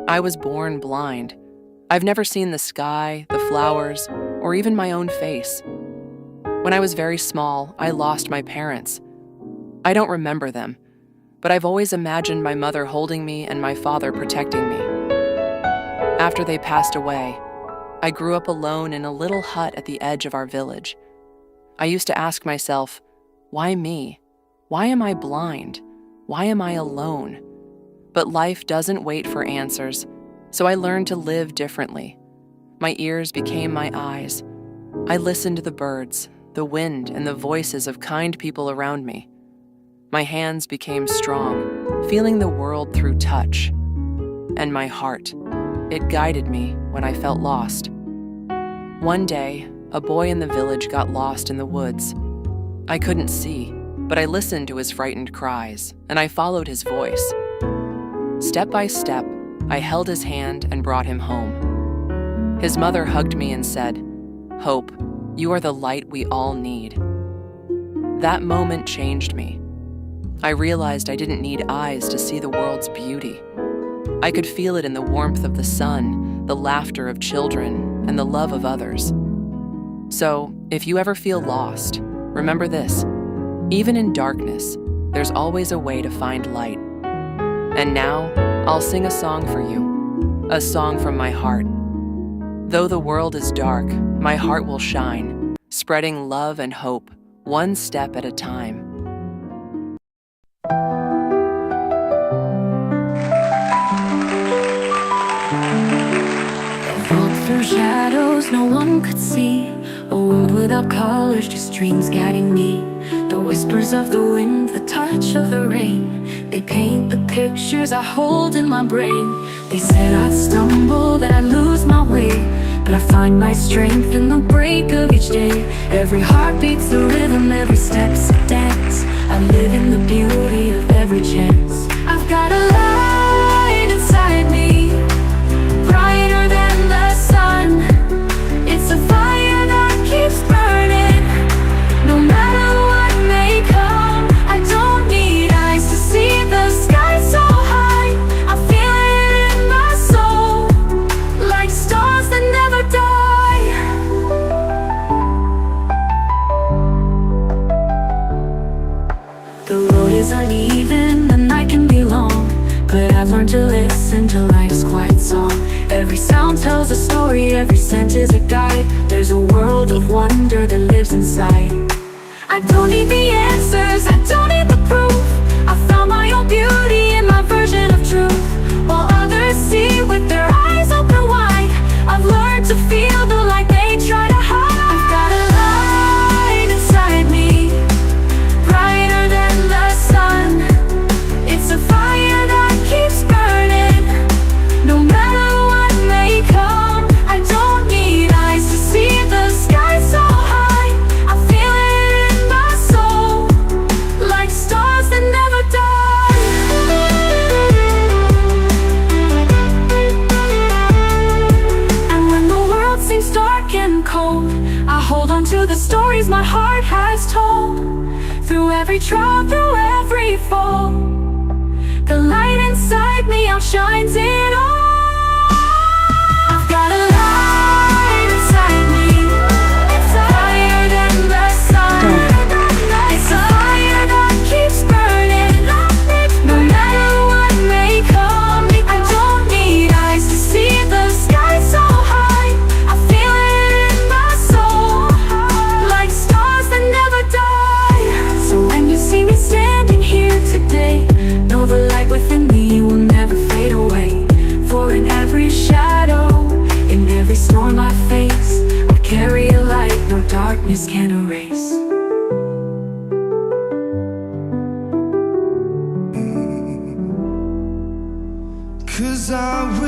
I was born blind. I've never seen the sky, the flowers, or even my own face. When I was very small, I lost my parents. I don't remember them, but I've always imagined my mother holding me and my father protecting me. After they passed away, I grew up alone in a little hut at the edge of our village. I used to ask myself, why me? Why am I blind? Why am I alone? But life doesn't wait for answers, so I learned to live differently. My ears became my eyes. I listened to the birds, the wind, and the voices of kind people around me. My hands became strong, feeling the world through touch. And my heart, it guided me when I felt lost. One day, a boy in the village got lost in the woods. I couldn't see, but I listened to his frightened cries, and I followed his voice. Step by step, I held his hand and brought him home. His mother hugged me and said, "Hope, you are the light we all need." That moment changed me. I realized I didn't need eyes to see the world's beauty. I could feel it in the warmth of the sun, the laughter of children, and the love of others. So, if you ever feel lost, remember this: even in darkness, there's always a way to find light. And now, I'll sing a song for you, a song from my heart. Though the world is dark, my heart will shine, spreading love and hope, one step at a time. Through shadows no one could see, a world without colors, just dreams guiding me. The whispers of the wind, the touch of the rain, they paint the pictures I hold in my brain. They said I'd stumble, that I'd lose my way, but I find my strength in the break of each day. Every heartbeat's a rhythm, every step's a dance. I live in the beauty of every chance. I've got a light inside me, brighter than the sun. It's a fire that keeps burning, no matter what may come. I don't need eyes to see the sky so high. I feel it in my soul, like stars that never die. The road is uneven, the night can be long, but I've learned to listen to life's quiet song. Every sound tells a story, every scent is a guide. There's a world of wonder that lives inside. I don't need the answers, I don't need the proof. I found my own beauty in my version of truth. While others see with their eyes open wide, I've learned to feel the light they try to hide. I've got a light inside me, brighter than the sun. It's a fire that keeps burning, no matter what may come. I don't need eyes to see the sky so high. I feel it in my soul, like stars that never die. And when the world seems dark and cold, I hold on to the stories my heart has told. Through every trial, through every fall, the light inside me outshines it all. I've got a light inside me, it's higher than the sun. It's a fire that keeps burning, no matter what may come. I don't need eyes to see the sky so high. I feel it in my soul, like stars that never die. So when you see me standing here today, know the light within me will never fade away. For in every shadow, in every storm I face, I carry a light no darkness can erase. Cause I